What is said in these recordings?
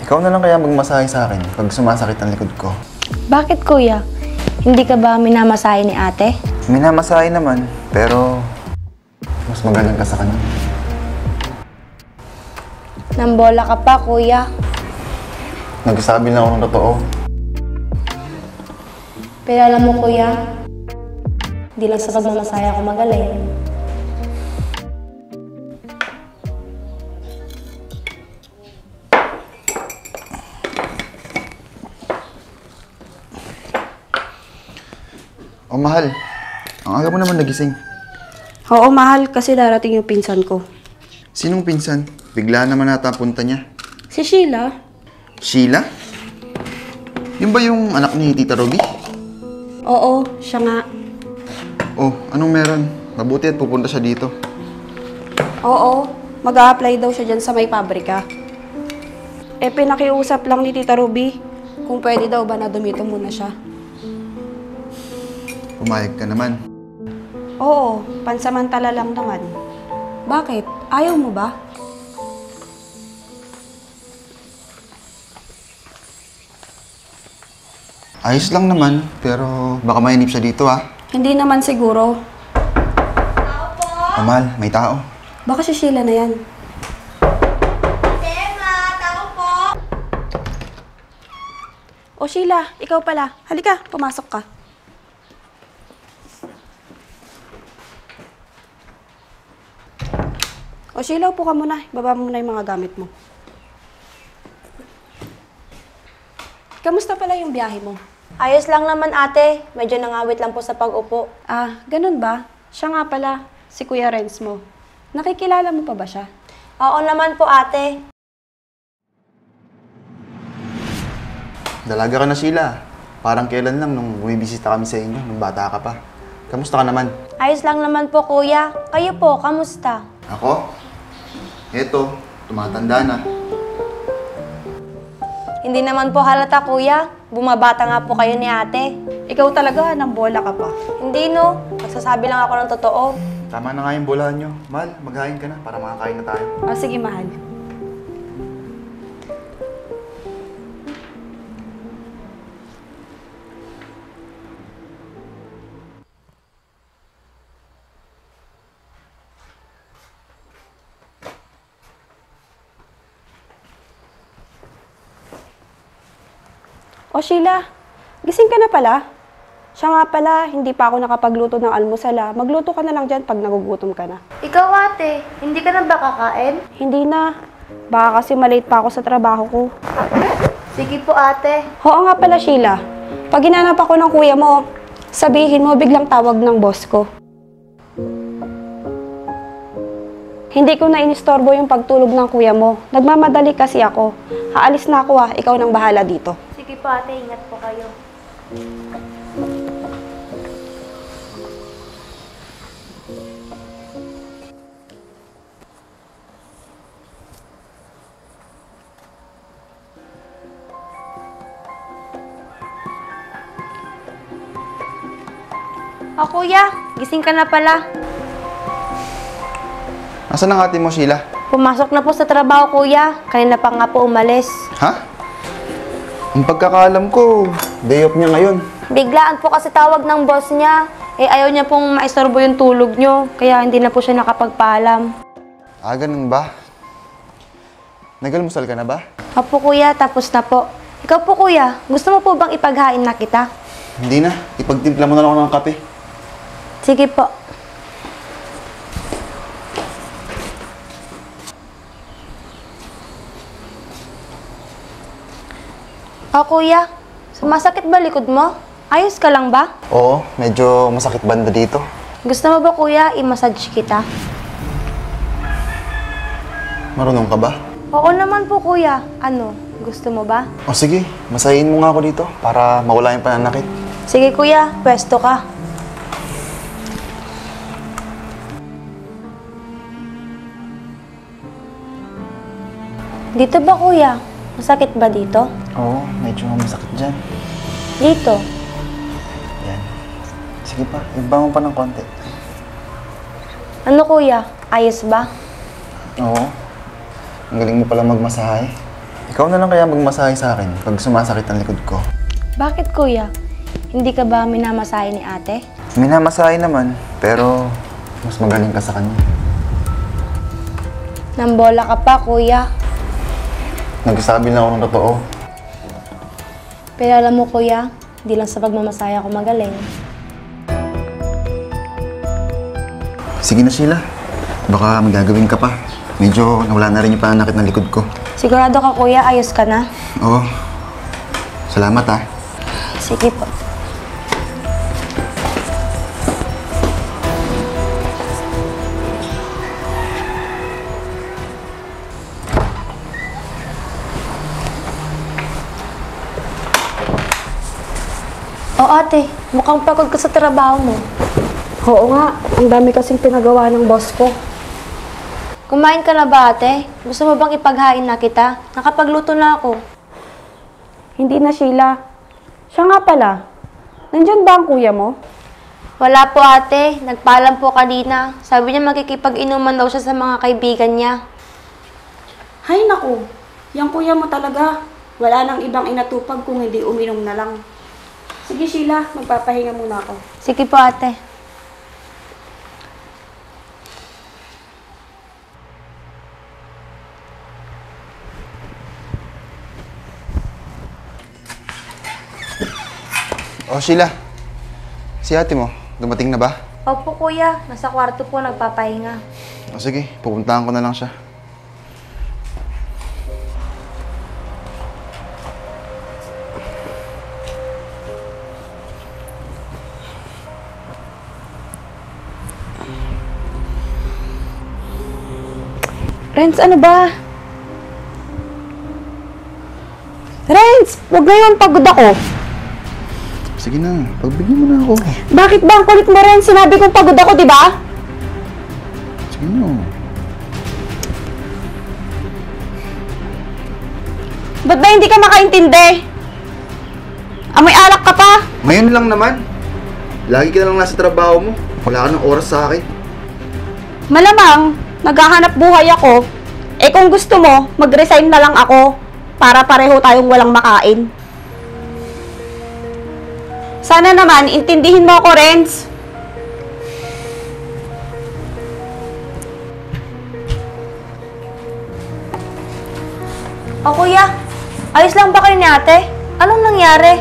Ikaw na lang kaya magmasahe sa akin pag sumasakit ang likod ko. Bakit kuya? Hindi ka ba minamasahe ni ate? Minamasahe naman, pero mas magaling ka sa kanya. Nambola ka pa kuya. Nagsasabi lang ako ng totoo. Pero alam mo kuya, hindi lang sa pagmamasahe ako magaling. Oh, mahal. Ang aga mo naman nagising. Oo, mahal, kasi darating yung pinsan ko. Sinong pinsan? Bigla naman nata punta niya. Si Sheila? Sheila? Yun ba yung anak ni Tita Ruby? Oo, siya nga. Oh, anong meron? Mabuti at pupunta siya dito. Oo, mag-a-apply daw siya dyan sa may pabrika. Pinakiusap lang ni Tita Ruby kung pwede daw ba na dumito muna siya. Pumayag ka naman. Oo, pansamantala lang naman. Bakit? Ayaw mo ba? Ayos lang naman, pero baka mainip siya dito ah. Hindi naman siguro. Oh, mahal, may tao. Baka si Sheila na yan. Tema, tao po! O Sheila, ikaw pala. Halika, pumasok ka. O Sheila, upo ka muna. Baba mo muna yung mga gamit mo. Kamusta pala yung biyahe mo? Ayos lang naman ate, medyo nangawit lang po sa pag-upo. Ah, ganun ba? Siya nga pala, si Kuya Renz mo. Nakikilala mo pa ba siya? Oo naman po ate. Dalaga ka na, Sheila. Parang kailan lang nung bumibisita kami sa inyo, nung bata ka pa. Kamusta ka naman? Ayos lang naman po kuya. Kayo po, kamusta? Ako? Eto, tumatanda na. Hindi naman po halata kuya. Bumabata nga po kayo ni ate. Ikaw talaga, nang bola ka pa. Hindi no, nagsasabi lang ako ng totoo. Tama na nga yung bolahan nyo. Mahal, maghain ka na para makakain na tayo. O sige, mahal. O Sheila, gising ka na pala. Siya nga pala, hindi pa ako nakapagluto ng almusal. Magluto ka na lang dyan pag nagugutom ka na. Ikaw ate, hindi ka na ba kakain? Hindi na. Baka kasi malate pa ako sa trabaho ko. Sige po ate. Oo nga pala Sheila, pag hinanap ako ng kuya mo, sabihin mo biglang tawag ng boss ko. Hindi ko na inistorbo yung pagtulog ng kuya mo. Nagmamadali kasi ako. Haalis na ako ikaw nang bahala dito. Sige po ate, ingat po kayo. O kuya, gising ka na pala. Nasaan ang ate mo, Sheila? Pumasok na po sa trabaho kuya. Kanina pa nga po umalis. Ha? Ang pagkakaalam ko, day off niya ngayon. Biglaan po kasi tawag ng boss niya. Ayaw niya pong maistorbo yung tulog niyo. Kaya hindi na po siya nakapagpaalam. Ah, ganun ba? Nagalmusal ka na ba? Opo kuya, tapos na po. Ikaw po kuya, gusto mo po bang ipaghain na kita? Hindi na. Ipagtimpla mo na lang ako ng kape. Sige po. O kuya, sumasakit ba likod mo? Ayos ka lang ba? Oo, medyo masakit banda dito. Gusto mo ba kuya, i-massage kita? Marunong ka ba? Oo naman po kuya. Ano, gusto mo ba? O sige, masahin mo nga ako dito para mawala yung pananakit. Sige kuya, pwesto ka. Dito ba kuya? Masakit ba dito? Oo, medyo masakit dyan. Dito. Yan. Sige pa, ibangon pa ng konti. Ano kuya? Ayos ba? Oo. Ang galing mo pala magmasahe. Ikaw na lang kaya magmasahe sa akin pag sumasakit ang likod ko. Bakit kuya? Hindi ka ba minamasahe ni ate? Minamasahe naman, pero mas magaling ka sa kanya. Nambola ka pa kuya. Nagsasabi lang ako ng totoo. Pero alam mo kuya, hindi lang sa pagmamasahe ako magaling. Sige na Sheila, baka may gagawin ka pa. Medyo nawala na rin yung pananakit ng likod ko. Sigurado ka kuya, ayos ka na? Oo. Salamat ah. Sige po. O ate, mukhang pagod ka sa trabaho mo. Oo nga, ang dami kasing pinagawa ng boss ko. Kumain ka na ba ate? Gusto mo bang ipaghain na kita? Nakapagluto na ako. Hindi na, Sheila. Siya nga pala. Nandyan ba ang kuya mo? Wala po ate, nagpaalam po kanina. Sabi niya makikipag-inuman daw siya sa mga kaibigan niya. Hay naku, yung kuya mo talaga. Wala nang ibang inatupag kung hindi uminom na lang. Sige Sheila, magpapahinga muna ako. Sige po ate. Oh Sheila, si ate mo, dumating na ba? Opo kuya, nasa kwarto po nagpapahinga. O sige, pupuntahan ko na lang siya. Renz, ano ba? Renz, huwag ngayon, pagod ako. Sige na, pagbigyan mo na ako. Bakit ba ang kulit mo, Renz? Sinabi kong pagod ako, di ba? Sige na. Ba't ba hindi ka makaintindi? Amoy alak ka pa? Ngayon lang naman. Lagi ka na lang nasa trabaho mo. Wala ka ng oras sa akin. Malamang, naghahanap buhay ako. Eh kung gusto mo, mag-resign na lang ako para pareho tayong walang makain. Sana naman, intindihin mo ako, Renz. O kuya, ayos lang ba kayo ni ate? Anong nangyari?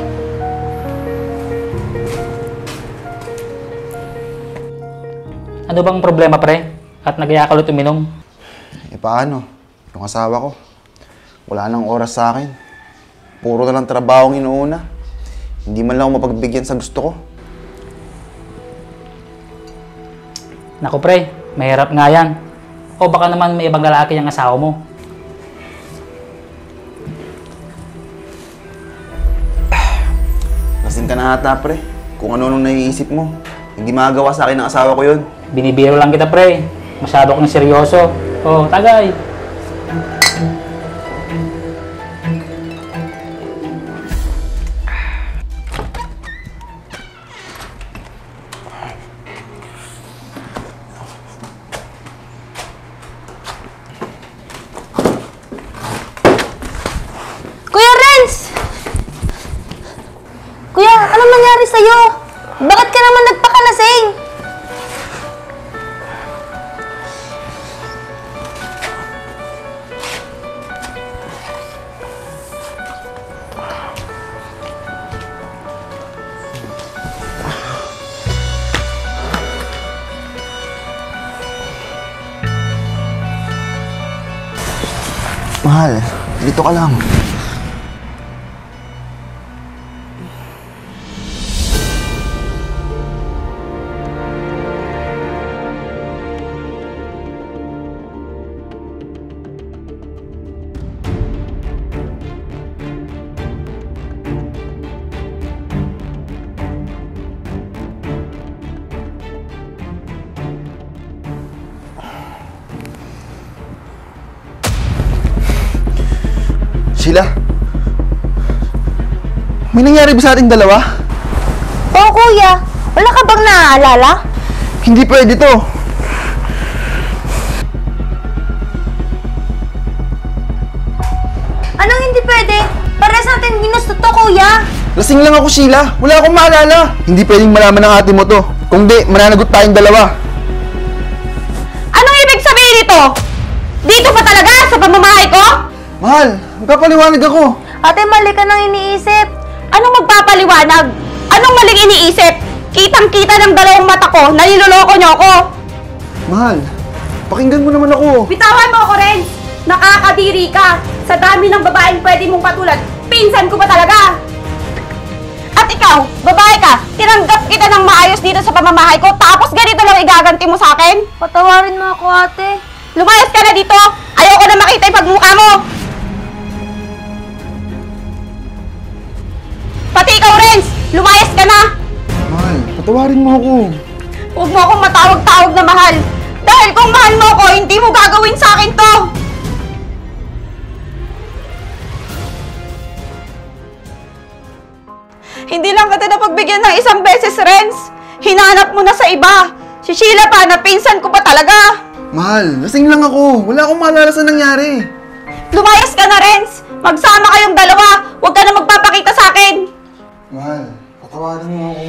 Ano bang problema, pre? At nag-iaya ka ulit uminom? Eh paano? Yung asawa ko, wala nang oras sa akin. Puro na lang trabaho ang inuuna. Hindi man lang ako mapagbigyan sa gusto ko. Naku, pre, mahirap nga yan. O baka naman may ibang lalaki yung asawa mo. Lasing ka na ata, pre. Kung ano nung naiisip mo. Hindi magagawa sa akin ng asawa ko yun. Binibiro lang kita, pre. Masyado kang seryoso. O, tagay. Kuya Renz! Kuya, anong nangyari sa'yo? Bakit ka naman nagpakalasing? Mahal, dito ka lang. Sheila? May nangyari ba sa ating dalawa? Oo kuya, wala ka bang naaalala? Hindi pwede to. Anong natin ginusto to, kuya? Lasing lang ako, Sheila. Wala akong maalala. Hindi pwedeng malaman ng ate mo to. Kung di, mananagot tayong dalawa. Anong ibig sabihin nito? Dito pa talaga sa pamamahay ko? Mahal, magpapaliwanag ako. Ate, mali ka nang iniisip. Anong magpapaliwanag? Anong maling iniisip? Kitang-kita ng dalawang mata ko, naliloloko niyo ako. Mahal, pakinggan mo naman ako. Bitawan mo ako, Renz! Nakakadiri ka! Sa dami ng babaeng pwede mong patulad, pinsan ko ba talaga? At ikaw, babae ka, tinanggap kita ng maayos dito sa pamamahay ko, tapos ganito lang igaganti mo sa akin? Patawarin mo ako, ate. Lumayas ka na dito! Ayoko na makita yung pagmukha mo! Pati ikaw, Renz! Lumayas ka na! Mahal, patawarin mo ako. Huwag mo akong matawag-tawag na mahal. Dahil kung mahal mo ako, hindi mo gagawin sa akin to! Hindi lang kita napagbigyan ng isang beses, Renz. Hinanap mo na sa iba. Si Sheila pa, napinsan ko pa talaga. Mahal, lasing lang ako. Wala akong maalala sa nangyari. Lumayas ka na, Renz. Magsama kayong dalawa. Huwag ka na magpapakita sa akin. Mahal, patawarin mo ako.